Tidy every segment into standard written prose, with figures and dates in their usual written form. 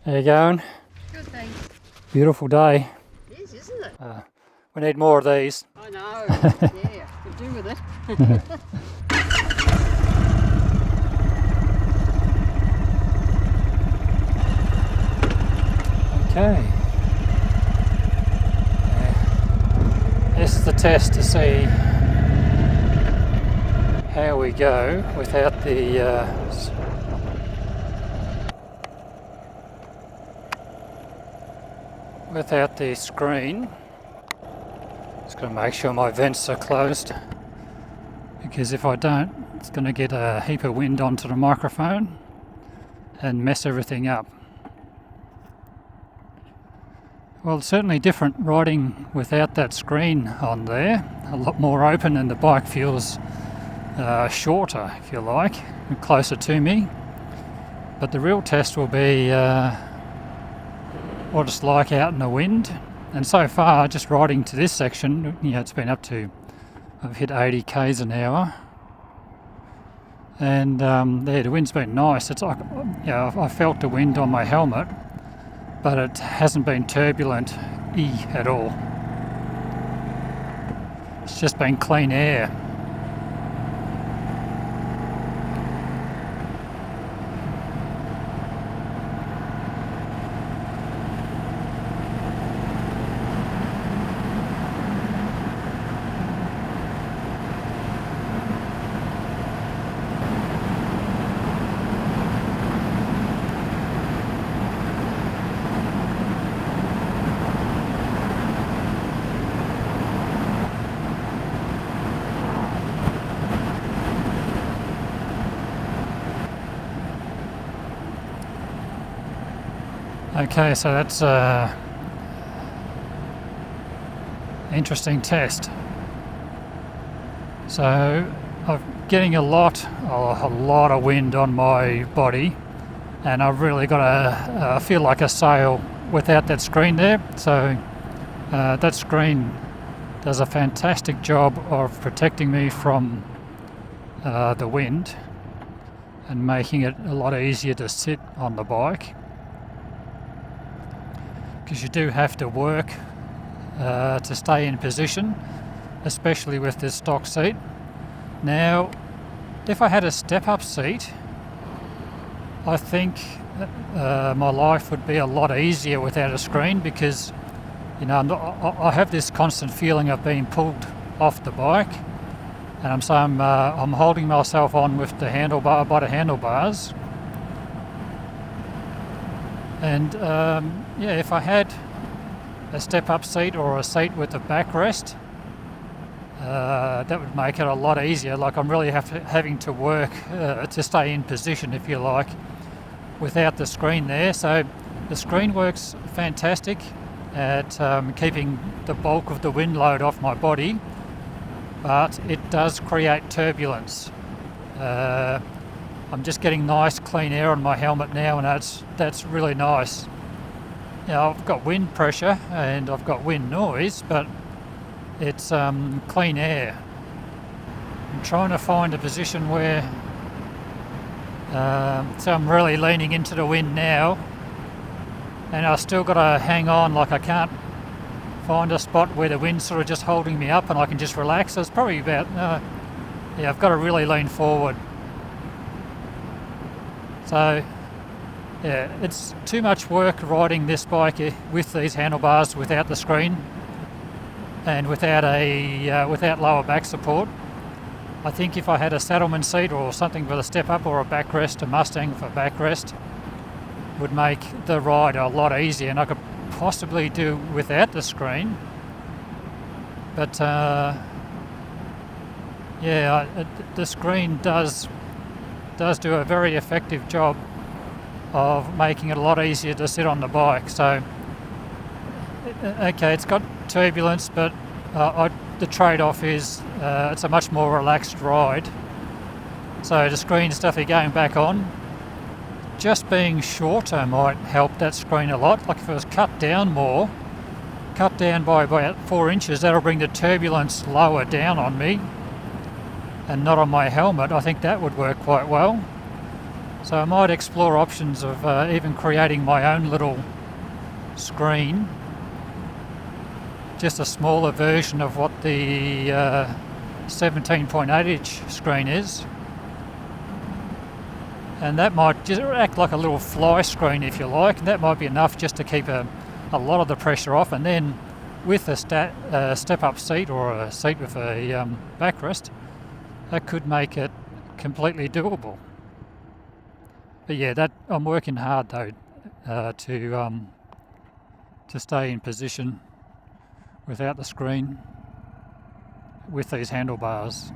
How you going? Good, thanks. Beautiful day. It is, isn't it? We need more of these. I know. Yeah, could do with it. Okay. This is the test to see how we go without the screen. Just going to make sure my vents are closed, because if I don't, it's going to get a heap of wind onto the microphone and mess everything up. Well, it's certainly different riding without that screen on there. A lot more open, and the bike feels shorter, if you like, and closer to me. But the real test will be what it's like out in the wind. And so far, just riding to this section, it's been up to, I've hit 80 k's an hour. And the wind's been nice. It's like, I felt the wind on my helmet, but it hasn't been turbulent-y at all. It's just been clean air. Okay, so that's an interesting test. So I'm getting a lot of wind on my body, and I've really got to feel like a sail without that screen there. So that screen does a fantastic job of protecting me from the wind and making it a lot easier to sit on the bike, because you do have to work to stay in position, especially with this stock seat. Now, if I had a step-up seat, I think my life would be a lot easier without a screen, because I have this constant feeling of being pulled off the bike, and I'm holding myself on with the handlebar by the handlebars. And if I had a step-up seat or a seat with a backrest, that would make it a lot easier. Like, I'm really having to work to stay in position, if you like, without the screen there. So the screen works fantastic at keeping the bulk of the wind load off my body, but it does create turbulence. I'm just getting nice clean air on my helmet now, and that's really nice. I've got wind pressure and I've got wind noise, but it's clean air. I'm trying to find a position where so I'm really leaning into the wind now, and I've still got to hang on. Like, I can't find a spot where the wind's sort of just holding me up and I can just relax. So it's probably about I've got to really lean forward. So, it's too much work riding this bike with these handlebars without the screen and without lower back support. I think if I had a saddleman seat or something with a step up, or a backrest, a Mustang for backrest, would make the ride a lot easier, and I could possibly do without the screen. But the screen does do a very effective job of making it a lot easier to sit on the bike. So, okay, it's got turbulence, but the trade-off is it's a much more relaxed ride. So the screen stuff you're going back on, just being shorter might help that screen a lot. Like, if it was cut down by about 4 inches, that'll bring the turbulence lower down on me and not on my helmet. I think that would work quite well. So I might explore options of even creating my own little screen, just a smaller version of what the 17.8 inch screen is, and that might just act like a little fly screen if you like, and that might be enough just to keep a lot of the pressure off, and then with a step-up seat or a seat with a backrest, that could make it completely doable. But yeah, that I'm working hard though to stay in position without the screen with these handlebars.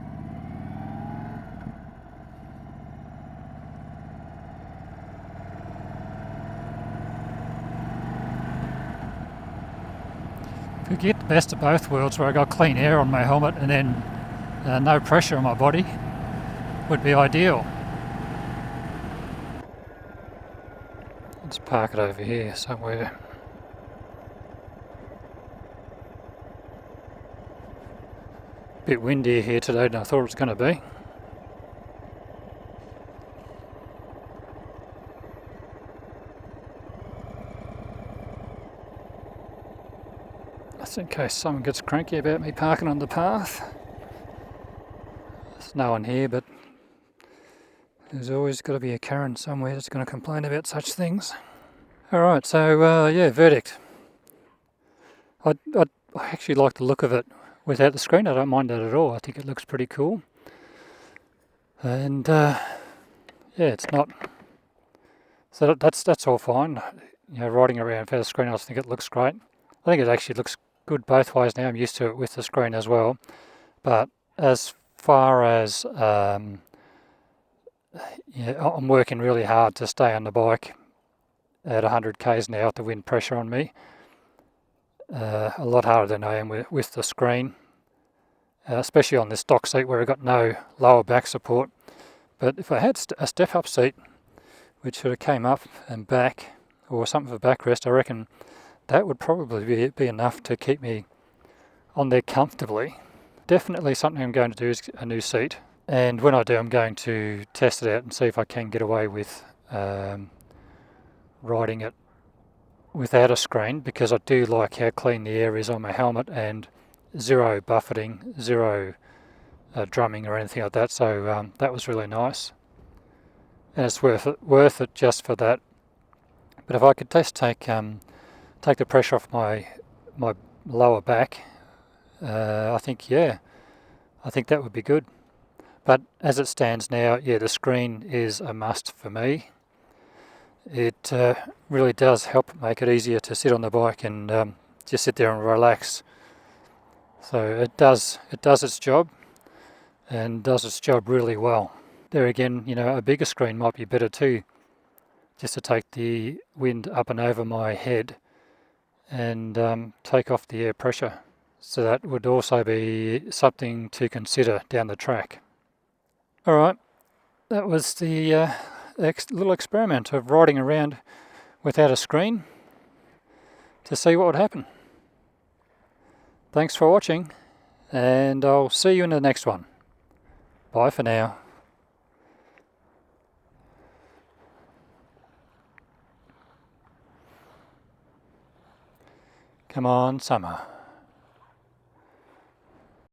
Could get the best of both worlds, where I got clean air on my helmet and then no pressure on my body, would be ideal. Let's park it over here somewhere. Bit windier here today than I thought it was going to be. Just in case someone gets cranky about me parking on the path. There's no one here, but there's always got to be a Karen somewhere that's going to complain about such things. Alright, so yeah, verdict. I actually like the look of it without the screen. I don't mind that at all. I think it looks pretty cool. And yeah, it's not... So that's all fine. You know, riding around without a screen, I just think it looks great. I think it actually looks good both ways now. I'm used to it with the screen as well. But as far as... yeah, I'm working really hard to stay on the bike at 100 k's now with the wind pressure on me. A lot harder than I am with the screen, especially on this stock seat where I've got no lower back support. But if I had a step-up seat, which sort of came up and back, or something for backrest, I reckon that would probably be enough to keep me on there comfortably. Definitely something I'm going to do is a new seat. And when I do, I'm going to test it out and see if I can get away with riding it without a screen, because I do like how clean the air is on my helmet and zero buffeting, zero drumming or anything like that. So that was really nice, and it's worth it just for that. But if I could just take the pressure off my lower back, I think that would be good. But as it stands now, yeah, the screen is a must for me. It really does help make it easier to sit on the bike and just sit there and relax. So it does its job, and does its job really well. There again, you know, a bigger screen might be better too, just to take the wind up and over my head and take off the air pressure. So that would also be something to consider down the track. Alright, that was the little experiment of riding around without a screen to see what would happen. Thanks for watching, and I'll see you in the next one. Bye for now. Come on, summer.